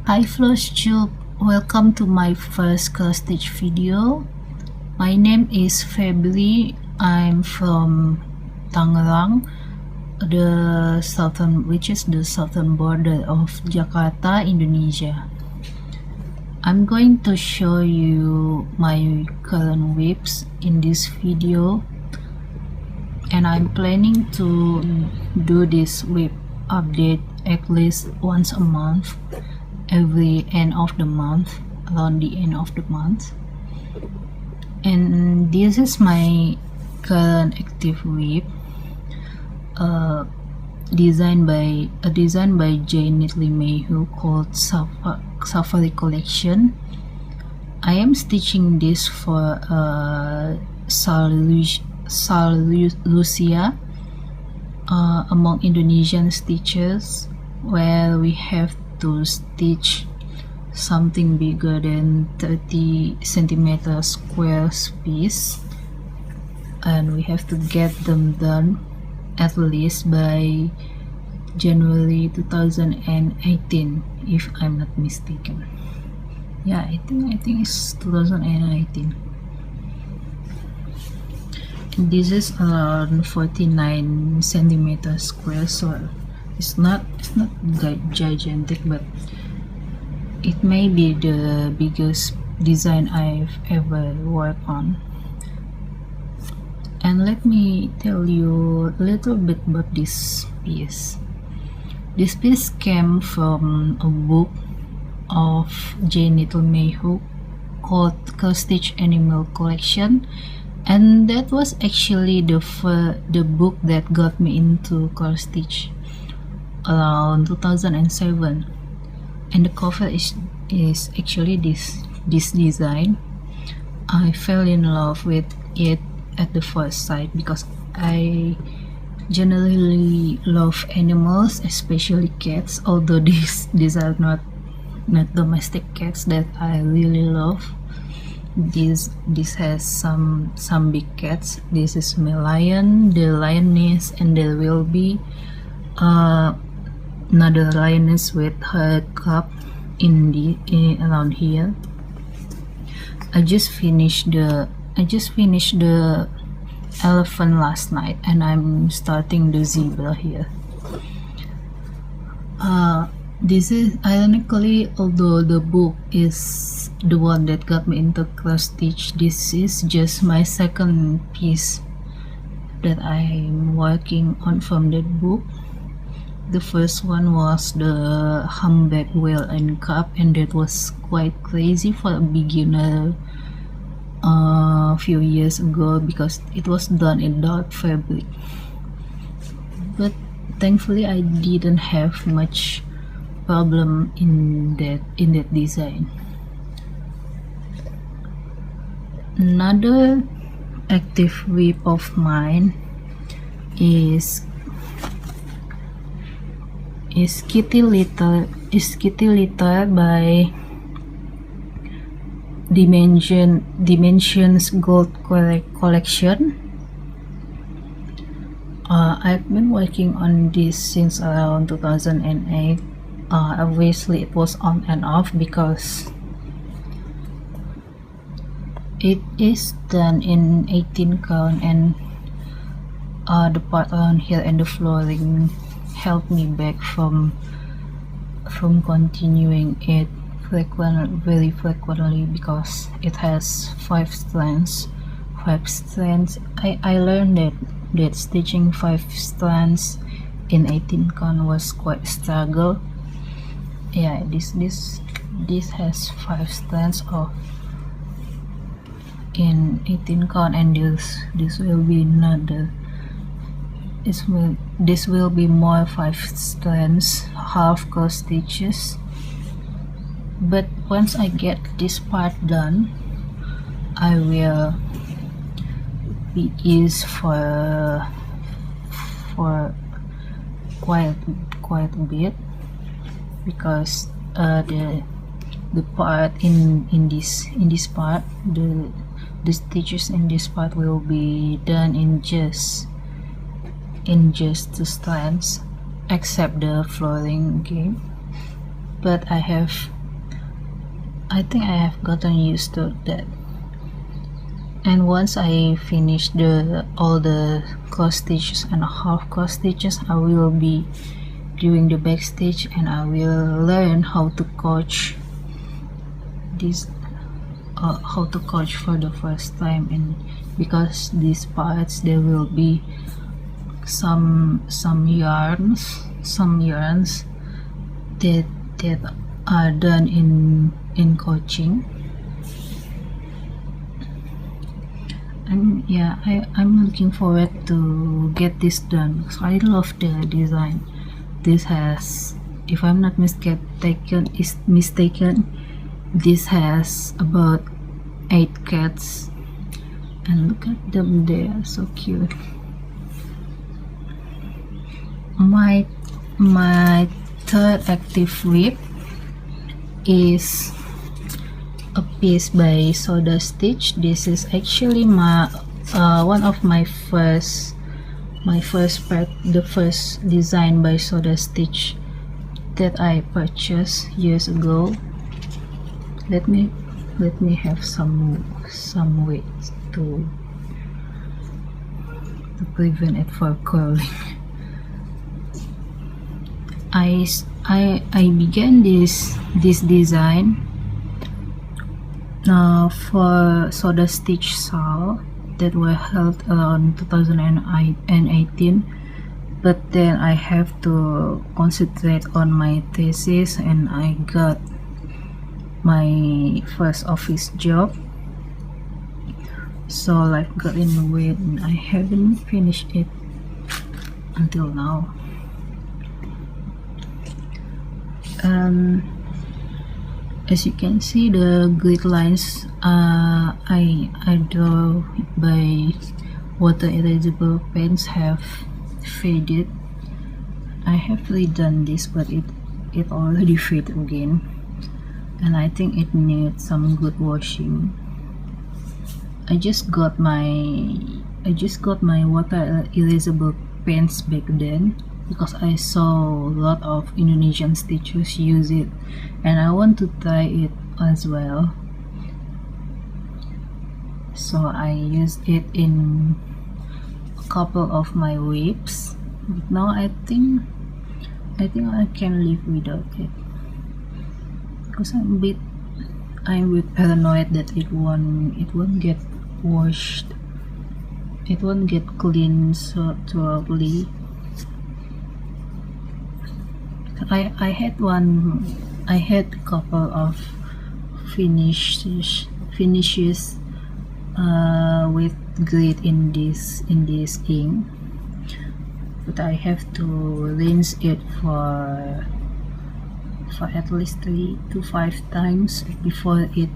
Hi Flosstube, welcome to my first cross stitch video. My name is Febri. I'm from Tangerang, which is the southern border of Jakarta, Indonesia. I'm going to show you my current whips in this video, and I'm planning to do this whip update at least once a month, every end of the month, around the end of the month. And this is my current active whip, designed by Jane Neatly Mayhew, called Safari Collection. I am stitching this for Sal Lucia, among Indonesian stitches, where we have to stitch something bigger than 30 centimeter square piece, and we have to get them done at least by January 2018, if I'm not mistaken. Yeah, I think it's 2018. And this is around 49 centimeter square, so it's not gigantic, but it may be the biggest design I've ever worked on. And let me tell you a little bit about this piece. This piece came from a book of Jane Neatly Mayhew called Cross Stitch Animal Collection, and that was actually the book that got me into cross stitch around 2007. And the cover is actually this design. I fell in love with it at the first sight because I generally love animals, especially cats, although these are not domestic cats that I really love. This has some big cats. This is my lion, the lioness, and there will be another lioness with her cub around here. I just finished the elephant last night, and I'm starting the zebra here. This is, ironically, although the book is the one that got me into cross stitch, this is just my second piece that I'm working on from that book. The first one was the humpback whale and cub, and that was quite crazy for a beginner a few years ago because it was done in dark fabric. But thankfully I didn't have much problem in that design. Another active whip of mine is Kitty Litter by Dimensions Gold Collection. I've been working on this since around 2008. Obviously it was on and off because it is done in 18 count, and the part around here and the flooring helped me back from continuing it very frequently because it has 5 strands. I learned that stitching 5 strands in 18 count was quite a struggle. Yeah, this has 5 strands of in 18 count, and this will be another. This will be more 5 strands, half cross stitches. But once I get this part done, I will be eased for quite a bit, because the part in this part, the stitches in this part will be done in just the strands, except the flooring. Okay, but I have I think I have gotten used to that. And once I finish all the cross stitches and half cross stitches, I will be doing the backstage, and I will learn how to coach this how to coach for the first time. And because these parts, there will be some yarns that are done in coaching. And yeah, I'm looking forward to get this done because I love the design. This has, if I'm not mistaken, this has about 8 cats, and look at them, they are so cute. My third active whip is a piece by Soda Stitch. This is actually my one of my first part, the first design by Soda Stitch that I purchased years ago. Let me have some weight to prevent it from curling. I began this design for Soda Stitch Sal that were held around 2018, but then I have to concentrate on my thesis, and I got my first office job, so life got in the way and I haven't finished it until now. As you can see, the grid lines I draw by water erasable paints have faded. I have redone this, but it already faded again, and I think it needs some good washing. I just got my water erasable paints back then because I saw a lot of Indonesian stitchers use it, and I want to try it as well. So I used it in a couple of my whips, but now I think I can live without it because I'm a bit paranoid that it won't get washed, it won't get clean so thoroughly. I had a couple of finishes with grit in this ink, but I have to rinse it for at least 3 to 5 times before it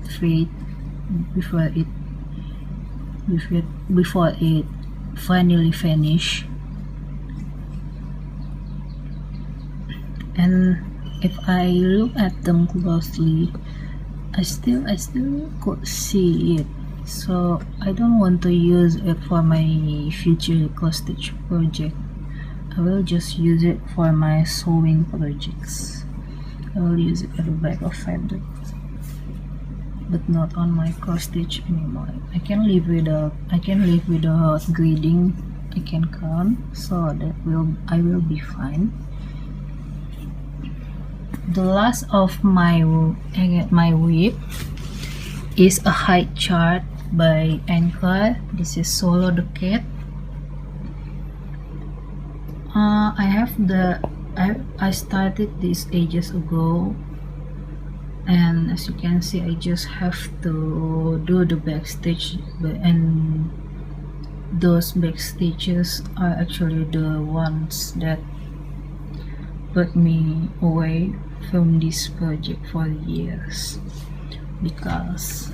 finally finish. And if I look at them closely, I still could see it, so I don't want to use it for my future cross stitch project. I will just use it for my sewing projects. I will use it at the back of fabric, but not on my cross stitch anymore. I can live without gridding. I can count, so I will be fine. The last of my whip is a height chart by Anchor. This is Solo the Cat. I started this ages ago, and as you can see, I just have to do the back stitch, and those back stitches are actually the ones that put me away from this project for years, because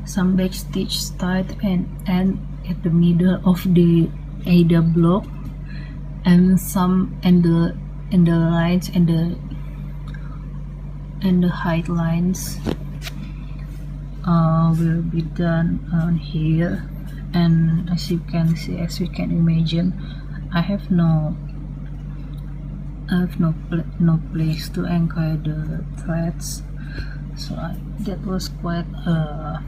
some back stitch start and end at the middle of the Ada block, and some the lines and the height lines will be done on here. And as you can see, as you can imagine, I have no place to anchor the threads, So that was quite a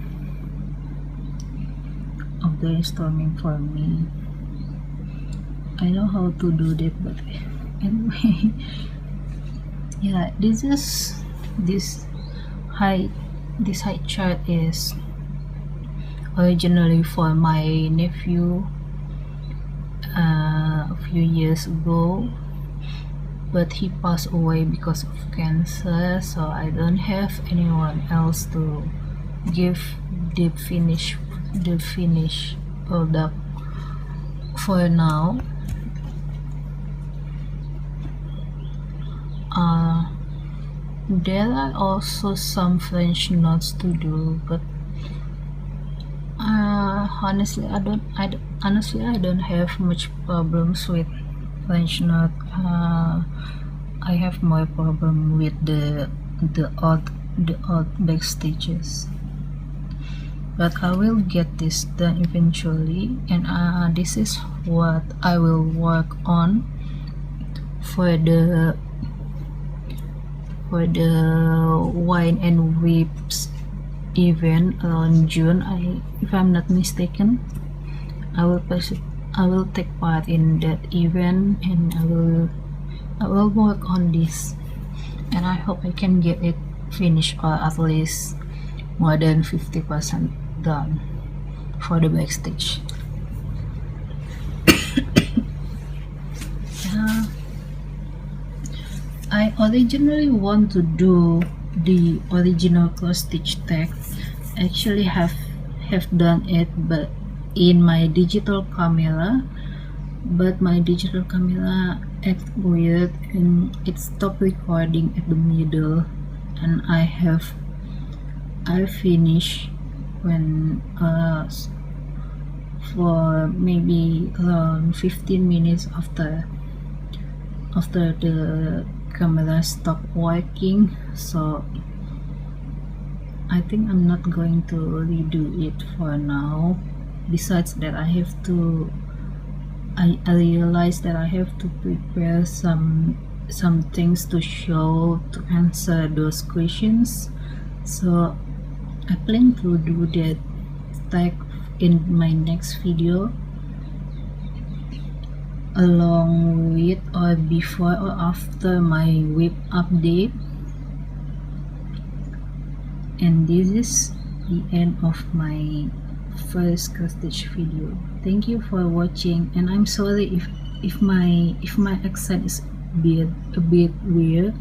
brainstorming for me. I know how to do that, but anyway, yeah, this height this height chart is originally for my nephew a few years ago, but he passed away because of cancer, so I don't have anyone else to give the finished product for now. There are also some French notes to do, but honestly I don't have much problems with French note. I have more problem with the odd backstages, but I will get this done eventually, and this is what I will work on for the wine and whips event around June. If I'm not mistaken, I will take part in that event, and I will work on this, and I hope I can get it finished, or at least more than 50% done for the backstage. I originally want to do the original cross stitch tag. Actually have done it, but in my digital camera, but my digital camera acts weird and it stopped recording at the middle, and I finished when for maybe around 15 minutes after the camera stopped working. So I think I'm not going to redo it for now. Besides that, I realized that I have to prepare some things to show to answer those questions, so I plan to do that tag in my next video, along with or before or after my whip update. And this is the end of my first cross stitch video. Thank you for watching, and I'm sorry if my accent is a bit weird,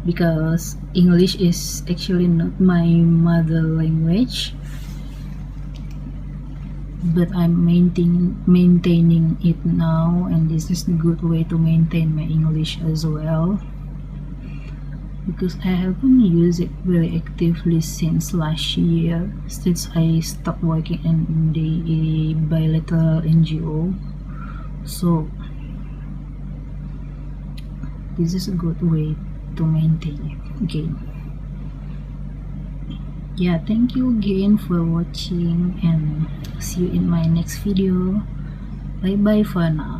because English is actually not my mother language, but I'm maintaining it now, and this is a good way to maintain my English as well, because I haven't used it very actively since last year, since I stopped working in the bilateral NGO. So this is a good way to maintain it again. Yeah, thank you again for watching, and see you in my next video. Bye bye for now.